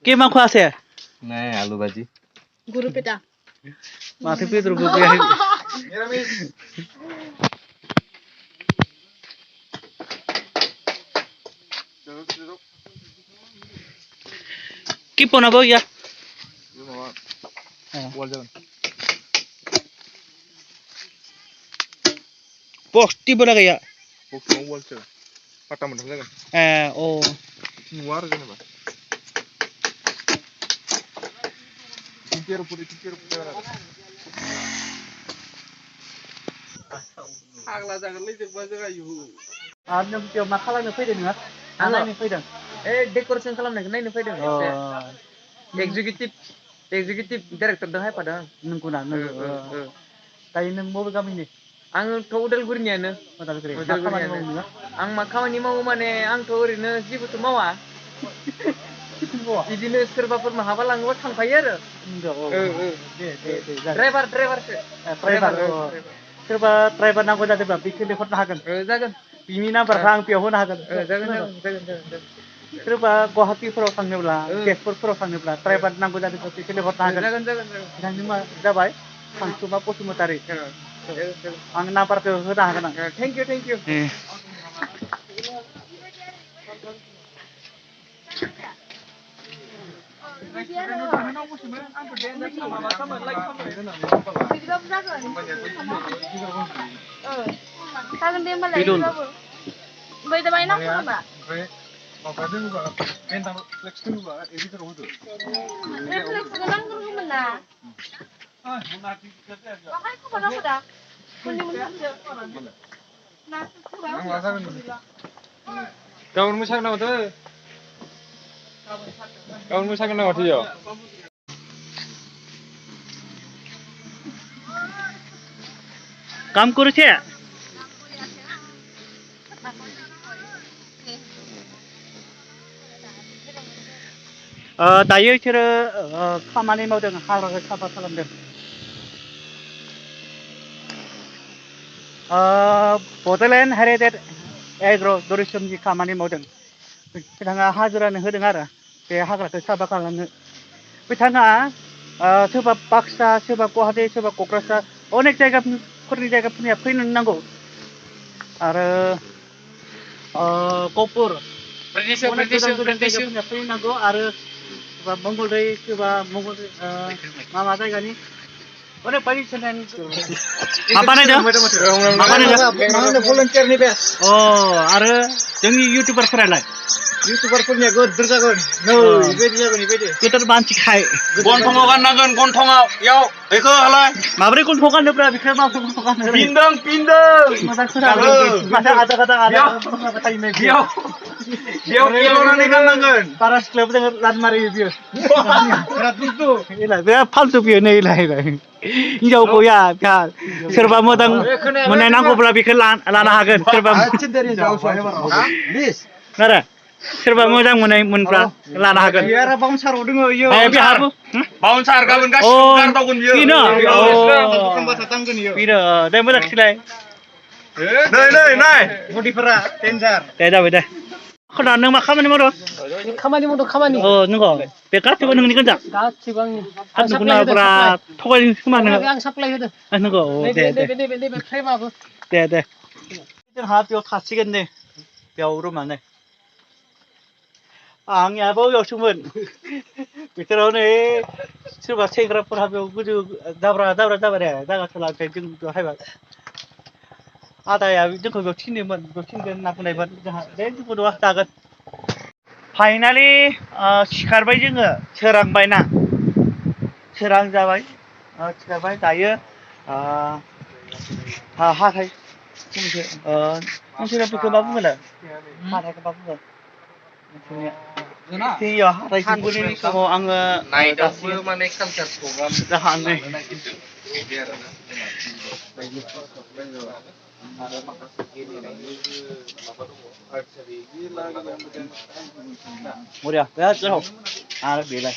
Ke mang kuasa? Nah, alu bhaji. Guru pita. Mati Pedro gua. Ki pona bau ya? Posti bola gaya. Posti wall cek. Patah mentah kan? Oh. Luar kan apa? Timpir putih. Agla jangan lecek baca kayu. Ada yang makalah nih fayda nih, anak nih fayda. Decoration खालामनायखौ नायनो फैदों executive director दहाय फादों नोंखौ ना दायो नों बबे गामिनि आङोथ' उदालगुरिनियानो आं मा खामानि मावो माने आंथ' ओरैनो जेबोथ' मावा बिदिनो सोरबाफोर माहाबा लाङोबा थांफायो आरो ड्राइभार सोरबा ड्राइभार नांगौ जादोंब्ला बेखौ लिंहरनो हागोन जागोन बिनि नाम्बारखौ आं बेयाव होनो हागोन जागोन सोरबा गुवाहाटीफोराव थांनोब्ला तेजपुरफोराव थांनोब्ला ड्राइभार नांगौ जादोंब्ला बेखौ लिंहरनो हागोन बिथांनि मा जाबाय सानसुमा बसुमतारी आं नाम्बारखौ होनो हागोन आं थेंक इउ जागोन दे होमबालाय इदिबाबो ओमफ्राय दा बाय नांगौ नामा Apa dia juga? Entah flex tu juga, ini terus tu. फ्लेक्सखौ नांगौमोन ना बाहाय खबर नांगौ दा Kawan musak nama tu. Kawan musak nama tu ya. काम करूचे दायो बिसोरो खामानि मावदों हाग्राखौ साफा खालामदों बड'लेण्ड हेरिटेज एग्र' टुरिजमनि खामानि मावदों बिथाङा हाजिरानो होदों आरो बे हाग्राखौ साफा खालामनो बिथाङा सोरबा बाक्सा सोरबा गुवाहाटी सोरबा क'क्राझार अनेक जायगाफोरनिया फैनो नांगौ आरो गहपुर अनेक गोजान जायगाफोरनिया फैनो नांगौ आरो सोरबा मंगलदै सोरबा मा जायगानि अनेक बायदिसिना माबा नायदों भलन्टियारनि बेस आरो जोंनि इउटुबारफोरालाय इउटुबारफोरनिया गोदोर जागोन बेबायदि जागोन बेबायदि गेदेर मानसिखाय गन्थङाव गाननांगोन गन्थङाव याव बेखौ हालाय माबोरै गन्थङाव गानोब्रा बेखौ माबोरै गन्थङाव गानो पिन्दों मोजां खोनादों माथो आदा बेयाव एल'नानै गाननांगोन बारा सिख्लायाबो जोङो लान मारियो बियो बिराद फालतु बियो नै हिनजावखौ सोरबा मोजां मोननाय नांगौब्ला बेखौ लानो हागोन सोरबा सोरबा मोजां मोनब्ला लानो हागोन बाउन्साराव दङ बाउन्सार गाबोन गासिबो गारदावगोन बियो बेनो दे मोजां खिलाय नै बडिफोरा डेन्जार दे जाबाय दे खोना नों मा खामानि मावदों खामानि नंगौ बे गासिबो नोंनि गोजा गासिबो आंनि गुनाफोरा थगायनो खोमा नोङो आं साप्लाय होदो नंगौ दे फ्रेमाबो दे जोंहा बेयाव थासिगोन दे बेयाव रुमानो आंनियाबो बेयावसोमोन बिथोराव नै सोरबा सेंग्राफोरहा बेयाव गोजौ दाब्रा जागाखौ लांखाय जों बेवहायबा आदाया जोंखौ बेयाव थिनदोंमोन बेयाव थिनगोन होनना बुंनायमोन जोंहा दे जेबो नङा जागोन फाइनालि सिखारबाय जोङो सोरांबायना सोरां जाबाय सिखारबाय दायो हाथाय नोंसोर बेखौ मा बुङो हाथायखौ मा बुङो हाथाय हुगुरनायनि समाव आङो नाइटआवबो माने कालचार प्रग्राम जाहानै आरो माखासे गेलेनायनि माबा दङ आर्चारि बरिया बिराद गोथाव आरो बेलाय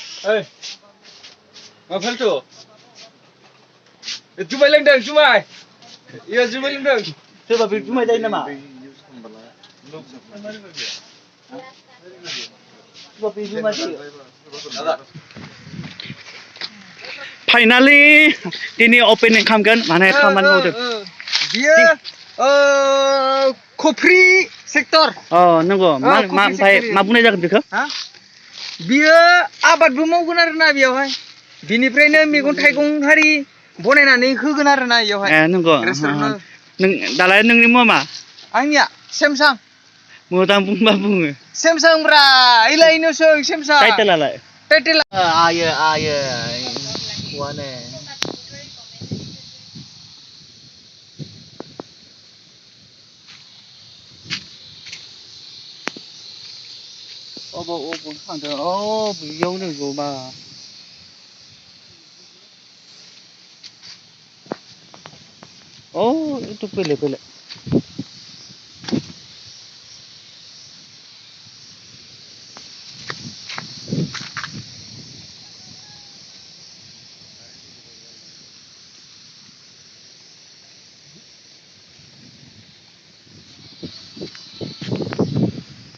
मा फालतु जुमाय लोंदों जुमाय लोंदों सोरबा बे जुमाय जायो नामा 뭐 비주마시. फाइनालि दिनै ओपनिं खालामगोन माने खामानि मावदों बियो खफ्रि सेक्टर अ नंगौ मा ओमफ्राय मा बुंनाय जागोन बेखौ बियो आबादबो मावगोन आरोना बेयावहाय बिनिफ्रायनो मैगं थाइगं हारि बनायनानै होगोन आरोना बेयावहाय ए नंगौ नों दालाय नोंनि मुङा मा आंनिया सेमसां मोजां बुंबा बुङो सेमसां ब्रा इलायनोसो सेमसां टाइटेलालाय टाइटेल आयो वाने अबाव थांदों अ बेयाव नंगौ मा अ एथ' बेलेग